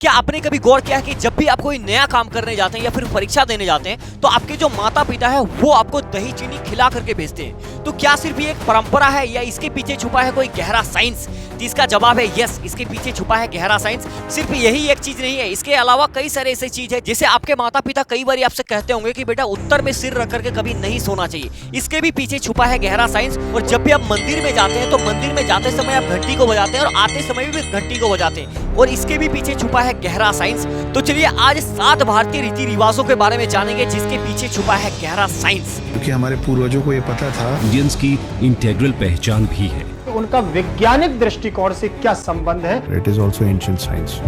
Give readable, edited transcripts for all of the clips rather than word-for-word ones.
क्या आपने कभी गौर किया है कि जब भी आप कोई नया काम करने जाते हैं या फिर परीक्षा देने जाते हैं तो आपके जो माता पिता है वो आपको दही चीनी खिला करके भेजते हैं। तो क्या सिर्फ ये एक परंपरा है या इसके पीछे छुपा है कोई गहरा साइंस? तो इसका जवाब है यस, इसके पीछे छुपा है गहरा साइंस। सिर्फ यही एक चीज नहीं है, इसके अलावा कई सारे ऐसे चीज है जैसे आपके माता पिता कई बार आपसे कहते होंगे कि बेटा उत्तर में सिर रख करके कभी नहीं सोना चाहिए। इसके भी पीछे छुपा है गहरा साइंस। और जब भी आप मंदिर में जाते हैं तो मंदिर में जाते समय आप घंटी को बजाते हैं और आते समय भी घंटी को बजाते हैं, और इसके भी पीछे छुपा है गहरा साइंस। तो चलिए आज 7 भारतीय रीति रिवाजों के बारे में जानेंगे जिसके पीछे छुपा है गहरा साइंस। क्योंकि हमारे पूर्वजों को ये पता था इंडियंस की इंटेग्रल पहचान भी है। उनका वैज्ञानिक दृष्टिकोण से क्या संबंध है? It is also ancient science.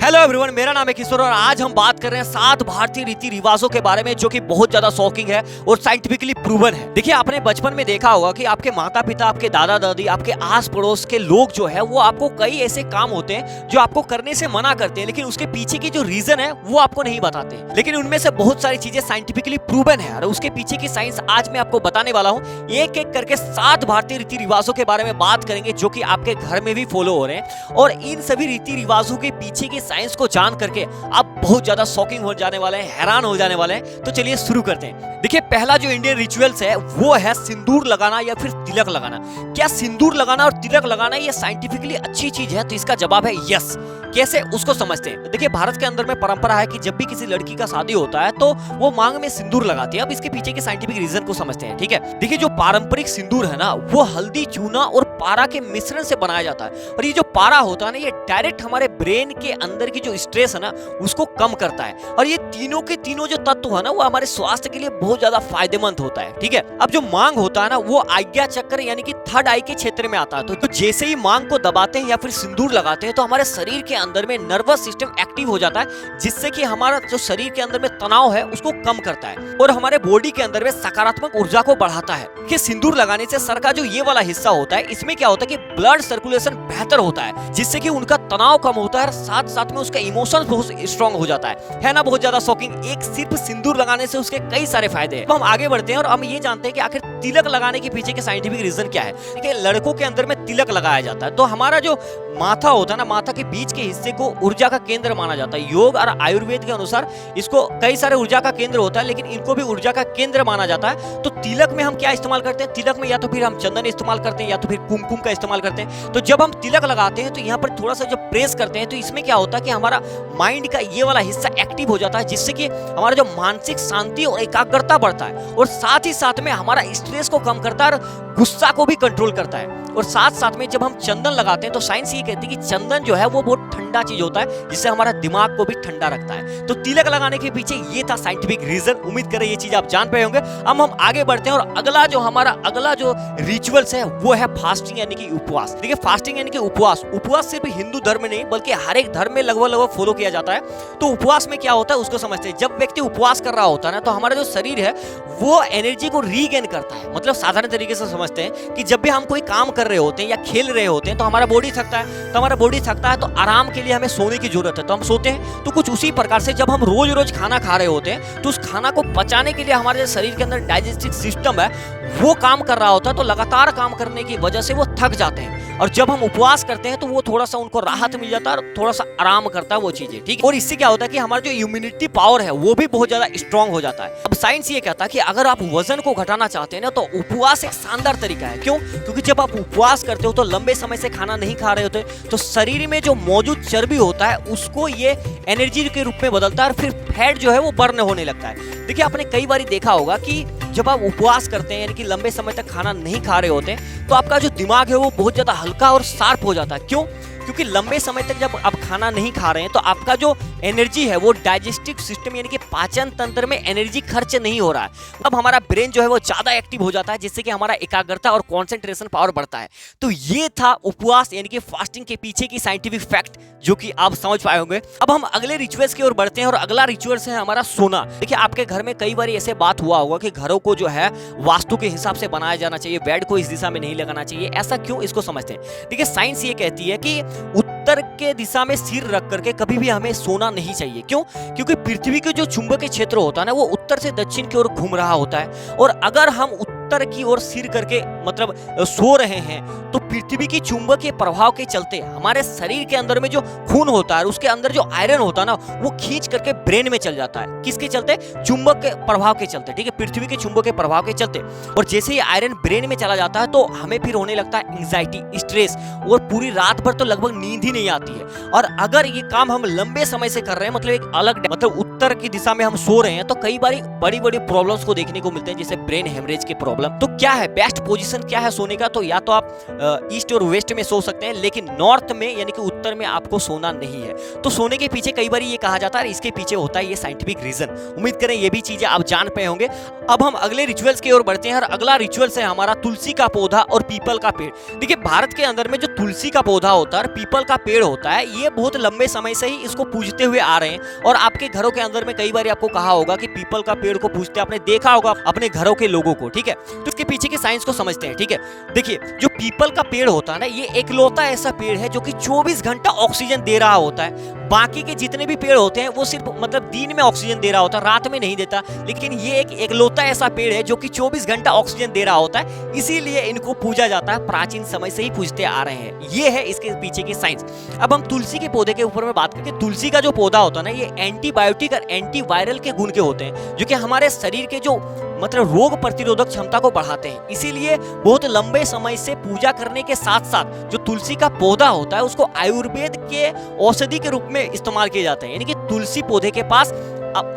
Hello everyone, मेरा नाम है किशोर और आज हम बात कर रहे हैं 7 भारतीय रीति रिवाजों के बारे में जो कि बहुत ज्यादा शॉकिंग है और साइंटिफिकली प्रूवन है। देखिए, आपने बचपन में देखा होगा कि आपके माता पिता, आपके दादा दादी, आपके आस पड़ोस के लोग जो है वो आपको कई ऐसे काम होते हैं जो आपको करने से मना करते हैं, लेकिन उसके पीछे की जो रीजन है वो आपको नहीं बताते। लेकिन उनमें से बहुत सारी चीजें साइंटिफिकली प्रूवन है और उसके पीछे की साइंस आज मैं आपको बताने वाला हूँ। एक एक करके 7 भारतीय रीति रिवाजों के बारे में बात करेंगे जो कि आपके घर में भी फॉलो हो रहे हैं, और इन सभी रीति रिवाजों के पीछे की साइंस को जान करके आप बहुत ज्यादा शॉकिंग हो जाने वाले हैं, हैरान हो जाने वाले हैं। तो चलिए शुरू करते हैं। देखिए, पहला जो इंडियन रिचुअल्स है वो है सिंदूर लगाना या फिर तिलक लगाना। क्या सिंदूर लगाना और तिलक लगाना ये साइंटिफिकली अच्छी चीज है? तो इसका जवाब है यस। कैसे, उसको समझते हैं। देखिए, भारत के अंदर में परंपरा है कि जब भी किसी लड़की का शादी होता है तो वो मांग में सिंदूर लगाती है। अब इसके पीछे के साइंटिफिक रीजन को समझते हैं, ठीक है। देखिए, जो पारंपरिक सिंदूर है ना वो हल्दी, चूना और पारा के मिश्रण से बनाया जाता है, और ये जो पारा होता है ना ये डायरेक्ट हमारे ब्रेन के अंदर की जो स्ट्रेस है ना उसको कम करता है, और ये तीनों के तीनों जो तत्व है ना वो हमारे स्वास्थ्य के लिए बहुत ज्यादा फायदेमंद होता है, ठीक है। अब जो मांग होता है ना वो आज्ञा चक्र यानी कि थर्ड आई के क्षेत्र में आता है। तो जैसे ही मांग को दबाते हैं या फिर सिंदूर लगाते हैं तो हमारे शरीर के अंदर में नर्वस सिस्टम एक्टिव हो जाता है, जिससे कि हमारा जो शरीर के अंदर में तनाव है उसको कम करता है और हमारे बॉडी के अंदर में सकारात्मक ऊर्जा को बढ़ाता है। कि सिंदूर लगाने से सर का जो ये वाला हिस्सा होता है इसमें क्या होता है कि ब्लड सर्कुलेशन बेहतर होता है, जिससे कि उनका तनाव कम होता है, साथ साथ में उसका इमोशन बहुत स्ट्रांग हो जाता है ना। बहुत ज्यादा शॉकिंग। एक सिर्फ सिंदूर लगाने से उसके कई सारे फायदे हैं। तो हम आगे बढ़ते हैं और हम ये जानते हैं कि आखिर तिलक लगाने के पीछे के साइंटिफिक रीजन क्या है। देखिए, लड़कों के अंदर में तिलक लगाया जाता है तो हमारा जो माथा होता है ना, माथा के बीच के हिस्से को ऊर्जा का केंद्र माना जाता है। योग और आयुर्वेद के अनुसार इसको कई सारे ऊर्जा का केंद्र होता है, लेकिन इनको भी ऊर्जा का केंद्र माना जाता है। तो तिलक में हम क्या इस्तेमाल करते हैं? तिलक में या तो फिर हम चंदन इस्तेमाल करते हैं या तो फिर कुमकुम का इस्तेमाल करते हैं। तो जब हम तिलक लगाते हैं तो यहाँ पर थोड़ा सा जब प्रेस करते हैं तो इसमें क्या होता है कि हमारा माइंड का ये वाला हिस्सा एक्टिव हो जाता है, जिससे कि हमारा जो मानसिक शांति और एकाग्रता बढ़ता है, और साथ ही साथ में हमारा स्ट्रेस को कम करता है और गुस्सा को भी कंट्रोल करता है। और साथ साथ में जब हम चंदन लगाते हैं तो साइंस ये कहती है कि चंदन जो है वो बहुत ठंडा चीज होता है, जिससे हमारा दिमाग को भी ठंडा रखता है। तो तिलक लगाने के पीछे ये था साइंटिफिक रीजन। उम्मीद करें ये चीज आप जान पाए होंगे। अब हम आगे बढ़ते हैं और अगला जो रिचुअल्स है वो है फास्टिंग यानी कि उपवास। देखिए, फास्टिंग यानी कि उपवास सिर्फ हिंदू धर्म में नहीं बल्कि हर एक धर्म में लगभग फॉलो किया जाता है। तो उपवास में क्या होता है उसको समझते हैं। जब व्यक्ति उपवास कर रहा होता है ना तो हमारा जो शरीर है वो एनर्जी को रीगेन करता है। मतलब साधारण तरीके से समझते हैं कि जब भी हम कोई काम कर रहे होते हैं या खेल रहे होते हैं तो हमारा बॉडी थकता है, तो आराम के लिए हमें सोने की जरूरत है, तो हम सोते हैं। तो कुछ उसी प्रकार से जब हम रोज रोज खाना खा रहे होते हैं तो उस खाना को पचाने के लिए हमारे शरीर के अंदर डाइजेस्टिव सिस्टम है वो काम कर रहा होता है, तो लगातार काम करने की वजह से वो थक जाते हैं। और जब हम उपवास करते हैं तो वो थोड़ा सा उनको राहत मिल जाता है और थोड़ा सा आराम करता है वो चीजें, ठीक है। और इससे क्या होता है कि हमारा जो इम्यूनिटी पावर है वो भी बहुत ज्यादा स्ट्रांग हो जाता है। अब साइंस ये कहता है कि अगर आप वजन को घटाना चाहते हैं ना तो उपवास एक शानदार तरीका है। क्यों? क्योंकि जब आप उपवास करते हो तो लंबे समय से खाना नहीं खा रहे होते तो शरीर में जो मौजूद चर्बी होता है उसको ये एनर्जी के रूप में बदलता है और फिर फैट जो है वो बर्न होने लगता है। देखिए, आपने कई बार देखा होगा कि जब आप उपवास करते हैं यानी कि लंबे समय तक खाना नहीं खा रहे होते तो आपका जो दिमाग है वो बहुत ज्यादा हल्का और शार्प हो जाता है। क्यों? क्योंकि लंबे समय तक जब आप खाना नहीं खा रहे हैं तो आपका जो एनर्जी है वो डाइजेस्टिव सिस्टम यानी कि पाचन तंत्र में एनर्जी खर्च नहीं हो रहा है। अब हमारा ब्रेन जो है वो ज्यादा एक्टिव हो जाता है, जिससे कि हमारा एकाग्रता और कंसंट्रेशन पावर बढ़ता है। तो ये था उपवास यानी कि फास्टिंग के पीछे की साइंटिफिक फैक्ट जो कि आप समझ पाए होंगे। अब हम अगले रिचुअल्स की ओर बढ़ते हैं और अगला रिचुअल्स है हमारा सोना। देखिए, आपके घर में कई बार ऐसे बात हुआ होगा कि घरों को जो है वास्तु के हिसाब से बनाया जाना चाहिए, बेड को इस दिशा में नहीं लगाना चाहिए। ऐसा क्यों? इसको समझते हैं। देखिए, साइंस ये कहती है कि उत्तर के दिशा में सिर रख करके कभी भी हमें सोना नहीं चाहिए। क्यों? क्योंकि पृथ्वी के जो चुंबकीय क्षेत्र होता है ना वो उत्तर से दक्षिण की ओर घूम रहा होता है, और अगर हम उत्तर की ओर सिर करके मतलब सो रहे हैं, तो पृथ्वी की चुंबकीय प्रभाव के चलते हमारे शरीर के अंदर में जो खून होता है, उसके अंदर जो आयरन होता है ना, वो खींच करके ब्रेन में चल जाता है। किसके चलते? चुंबक के प्रभाव के चलते, ठीक है, पृथ्वी के चुंबक के प्रभाव के चलते। और जैसे ही आयरन ब्रेन में चला जाता है तो हमें फिर होने लगता है एंजाइटी, स्ट्रेस, और पूरी रात भर तो लगभग नींद ही नहीं आती है। और अगर ये काम हम लंबे समय से कर रहे हैं, मतलब एक अलग मतलब उत्तर की दिशा में हम सो रहे हैं, तो कई बार बड़ी बड़ी प्रॉब्लम्स को देखने को मिलते हैं, जैसे ब्रेन हेमरेज के प्रॉब्लम। तो क्या है बेस्ट पोजीशन, क्या है सोने का? तो या तो आप ईस्ट और वेस्ट में सो सकते हैं, लेकिन नॉर्थ में यानी कि उत्तर में आपको सोना नहीं है। तो सोने के पीछे कई बार ये कहा जाता है, इसके पीछे होता है ये साइंटिफिक रीजन। उम्मीद करें ये भी चीजें आप जान पाए होंगे। अब हम अगले रिचुअल्स की ओर बढ़ते हैं, और अगला रिचुअल्स है हमारा तुलसी का पौधा और पीपल का पेड़। देखिए, भारत के अंदर में जो तुलसी का पौधा होता है और पीपल का पेड़ होता है, ये बहुत लंबे समय से ही इसको पूजते हुए आ रहे हैं। और आपके घरों के अंदर में कई बार आपको कहा होगा कि पीपल का पेड़ को पूजते, आपने देखा होगा अपने घरों के लोगों को, ठीक है। तो इसके पीछे की साइंस को समझते हैं, ठीक है। देखिए, जो पीपल का पेड़ होता है ना, ये एकलौता ऐसा पेड़ है जो कि 24 घंटा ऑक्सीजन दे रहा होता है। बाकी के जितने भी पेड़ होते हैं वो सिर्फ मतलब दिन में ऑक्सीजन दे रहा होता है, रात में नहीं देता। लेकिन ये एक एकलौता ऐसा पेड़ है जो कि 24 घंटा ऑक्सीजन दे रहा होता है, इसीलिए इनको पूजा जाता है, प्राचीन समय से ही पूजते आ रहे हैं। ये है इसके पीछे की साइंस। अब हम तुलसी के पौधे के ऊपर में बात करके, तुलसी का जो पौधा होता है ना, ये एंटीबायोटिक और एंटीवायरल के गुण के होते हैं, जो कि हमारे शरीर के जो मतलब रोग प्रतिरोधक क्षमता को बढ़ाते हैं। इसीलिए बहुत लंबे समय से पूजा करने के साथ साथ जो तुलसी का पौधा होता है उसको आयुर्वेद के औषधि के रूप में इस्तेमाल किए जाते हैं। यानी कि तुलसी पौधे के पास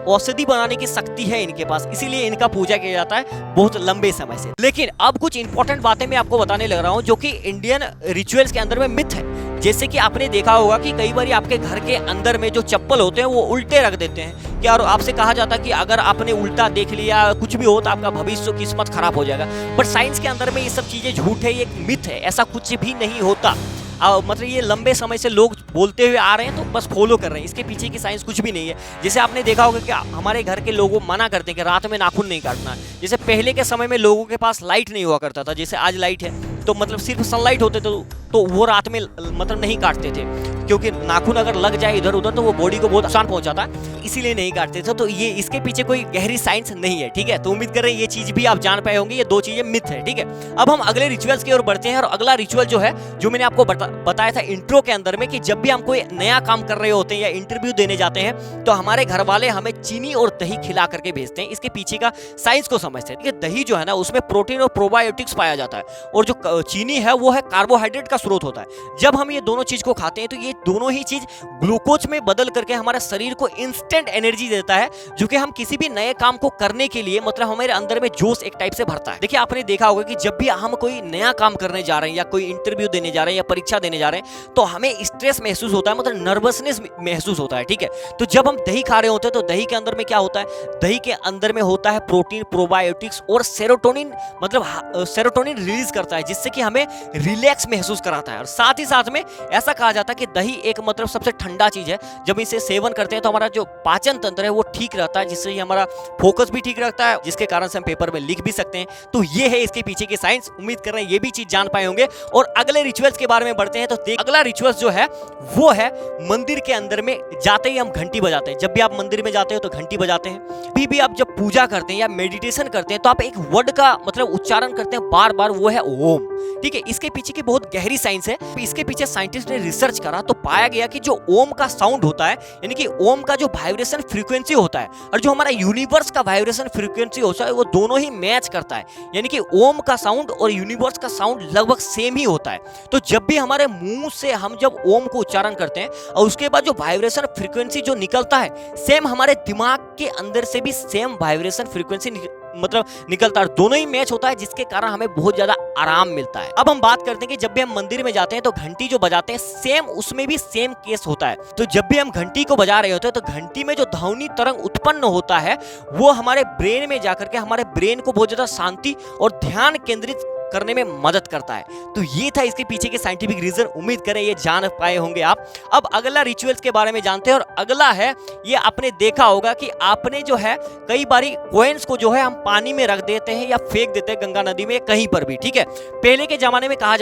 औषधि बनाने की शक्ति है इनके पास, इसीलिए इनका पूजा किया जाता है बहुत लंबे समय से। लेकिन अब कुछ इंपॉर्टेंट बातें मैं आपको बताने लग रहा हूं जो कि इंडियन रिचुअल्स के अंदर में मिथ है। जैसे कि आपने देखा होगा कि कई बार आपके घर के अंदर में जो चप्पल होते हैं वो उल्टे रख देते हैं, क्या, और आपसे कहा जाता है कि अगर आपने उल्टा देख लिया, कुछ भी हो, तो आपका भविष्य किस्मत खराब हो जाएगा। बट साइंस के अंदर में ये सब चीजें झूठ है, ये एक मिथ है, ऐसा कुछ भी नहीं होता। मतलब ये लंबे समय से लोग बोलते हुए आ रहे हैं, तो बस फॉलो कर रहे हैं, इसके पीछे की साइंस कुछ भी नहीं है। जैसे आपने देखा होगा कि हमारे घर के लोगों मना करते हैं कि रात में नाखून नहीं काटना। जैसे पहले के समय में लोगों के पास लाइट नहीं हुआ करता था, जैसे आज लाइट है, तो मतलब सिर्फ सनलाइट होते तो वो रात में मतलब नहीं काटते थे, क्योंकि नाखून अगर लग जाए इधर उधर तो वो बॉडी को बहुत नुकसान पहुंचाता है, इसीलिए नहीं काटते थे। तो ये इसके पीछे कोई गहरी साइंस नहीं है, ठीक है। तो उम्मीद कर रहे हैं ये चीज भी आप जान पाए होंगे, ये दो चीजें मिथ है, ठीक है। अब हम अगले रिचुअल्स की ओर बढ़ते हैं, और अगला रिचुअल जो है, जो मैंने आपको बताया था इंट्रो के अंदर में, कि जब भी हम कोई नया काम कर रहे होते हैं या इंटरव्यू देने जाते हैं, तो हमारे घर वाले हमें चीनी और दही खिला करके भेजते हैं। इसके पीछे का साइंस को समझते हैं। दही जो है ना, उसमें प्रोटीन और प्रोबायोटिक्स पाया जाता है, और जो चीनी है वो है कार्बोहाइड्रेट का स्रोत होता है। जब हम ये दोनों चीज को खाते हैं तो ये दोनों ही चीज ग्लूकोज में बदल करके हमारे शरीर को इंस्टेंट एनर्जी देता है, जो कि हम किसी भी नए काम को करने के लिए मतलब हमारे अंदर में जोश एक टाइप से भरता है। देखिए, आपने देखा होगा कि जब भी हम कोई नया काम करने जा रहे हैं या कोई इंटरव्यू देने जा रहे हैं या परीक्षा देने जा रहे हैं, तो हमें स्ट्रेस महसूस होता है, मतलब नर्वसनेस महसूस होता है, ठीक है। तो जब हम दही खा रहे होते हैं तो दही के अंदर में क्या होता है? दही के अंदर में होता है प्रोटीन, प्रोबायोटिक्स और सेरोटोनिन, मतलब सेरोटोनिन रिलीज करता है, जिससे कि हमें रिलैक्स महसूस कराता है। और साथ ही साथ में ऐसा कहा जाता है कि दही एक मतलब सबसे ठंडा चीज है, जब इसे सेवन करते हैं तो हमारा जो पाचन तंत्र है वो ठीक रहता है, जिससे हमारा फोकस भी ठीक रहता है, जिसके कारण से हम पेपर में लिख भी सकते हैं। तो ये है इसके पीछे की साइंस। उम्मीद कर रहे हैं ये भी चीज जान पाए होंगे। और अगले रिचुअल्स के बारे में बढ़ते हैं, तो अगला रिचुअल्स जो है वो है मंदिर के अंदर में जाते ही हम घंटी बजाते हैं। जब भी आप मंदिर में जाते हो तो घंटी बजाते हैं। भी आप जब पूजा करते हैं या मेडिटेशन करते हैं तो आप एक वर्ड का मतलब उच्चारण करते हैं बार बार, वो है ओम, ठीक है। इसके पीछे की बहुत गहरी साइंस है। इसके पीछे साइंटिस्ट ने रिसर्च करा तो पाया गया कि जो ओम का साउंड होता है, यानी कि ओम का जो वाइब्रेशन फ्रीक्वेंसी होता है और जो हमारा यूनिवर्स का वाइब्रेशन फ्रीक्वेंसी होता है, वो दोनों ही मैच करता है। यानी कि ओम का साउंड और यूनिवर्स का साउंड लगभग सेम ही होता है। तो जब भी हमारे मुंह से हम जब ओम को उच्चारण करते हैं और उसके बाद जो वाइब्रेशन फ्रीक्वेंसी जो निकलता है, सेम हमारे दिमाग के अंदर से भी सेम वाइब्रेशन फ्रीक्वेंसी मतलब निकलता है, दोनों ही मैच होता है, जिसके कारण हमें बहुत ज्यादा आराम मिलता है। अब हम बात करते हैं कि जब भी हम मंदिर में जाते हैं तो घंटी जो बजाते हैं, सेम उसमें भी सेम केस होता है। तो जब भी हम घंटी को बजा रहे होते हैं तो घंटी में जो ध्वनि तरंग उत्पन्न होता है वो हमारे ब्रेन में जाकर के हमारे ब्रेन को बहुत ज्यादा शांति और ध्यान केंद्रित करने में मदद करता है। तो ये था इसके पीछे के साइंटिफिक रीजन। उम्मीद करें ये जान पाए होंगे आप। अब अगला रिचुअल्स के बारे में जानते हैं, और अगला है ये आपने देखा होगा कि आपने जो है कई बारी कॉइन्स को जो है हम पानी में रख देते हैं या फेंक देते हैं गंगा नदी में, कहीं पर भी, ठीक है। पहले के जमाने में कहा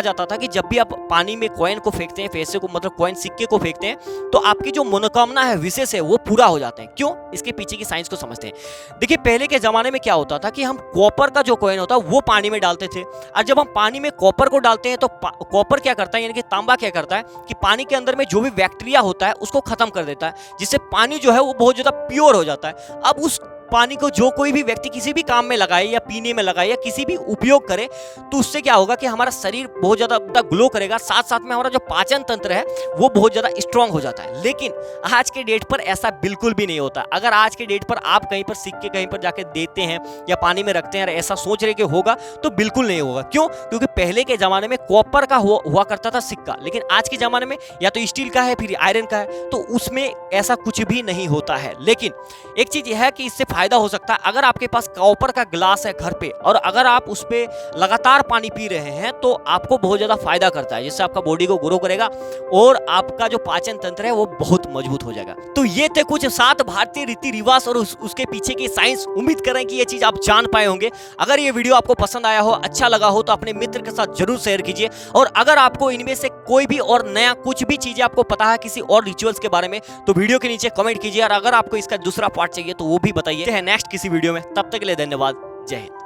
जाता था कि जब भी आप पानी में कॉइन को फेंकते हैं, पैसे को मतलब कॉइन सिक्के को फेंकते हैं, तो आपकी जो मनोकामना है, विशेष है, वो पूरा हो जाते हैं। क्यों? इसके पीछे की साइंस को समझते हैं। देखिए पहले के जमाने में क्या होता था कि हम कॉपर का जो कॉइन होता है वो पानी में डालते थे, और जब हम पानी में कॉपर को डालते हैं तो कॉपर क्या करता है, यानी कि तांबा क्या करता है कि पानी के अंदर में जो भी बैक्टीरिया होता है उसको खत्म कर देता है, जिससे पानी जो है वो बहुत ज्यादा प्योर हो जाता है। अब उस पानी को जो कोई भी व्यक्ति किसी भी काम में लगाए या पीने में लगाए या किसी भी उपयोग करे, तो उससे क्या होगा कि हमारा शरीर बहुत ज्यादा ग्लो करेगा, साथ साथ में हमारा जो पाचन तंत्र है वो बहुत ज्यादा स्ट्रांग हो जाता है। लेकिन आज के डेट पर ऐसा बिल्कुल भी नहीं होता। अगर आज के डेट पर आप कहीं पर सिक्के कहीं पर जाके देते हैं या पानी में रखते हैं और ऐसा सोच रहे कि होगा, तो बिल्कुल नहीं होगा। क्यों? क्योंकि पहले के जमाने में कॉपर का हुआ करता था सिक्का, लेकिन आज के जमाने में या तो स्टील का है फिर आयरन का है, तो उसमें ऐसा कुछ भी नहीं होता है। लेकिन एक चीज यह है कि इससे फायदा हो सकता है। अगर आपके पास कॉपर का ग्लास है घर पे और अगर आप उस पे लगातार पानी पी रहे हैं, तो आपको बहुत ज्यादा फायदा करता है, जिससे आपका बॉडी को ग्रो करेगा और आपका जो पाचन तंत्र है वो बहुत मजबूत हो जाएगा। तो ये थे कुछ 7 भारतीय रीति रिवाज और उसके पीछे की साइंस। उम्मीद करें कि ये चीज आप जान पाए होंगे। अगर ये वीडियो आपको पसंद आया हो, अच्छा लगा हो, तो अपने मित्र के साथ जरूर शेयर कीजिए। और अगर आपको इनमें से कोई भी और नया कुछ भी चीजें आपको पता है किसी और रिचुअल्स के बारे में, तो वीडियो के नीचे कमेंट कीजिए। और अगर आपको इसका दूसरा पार्ट चाहिए तो वो भी बताइए। नेक्स्ट किसी वीडियो में, तब तक के लिए धन्यवाद। जय हिंद।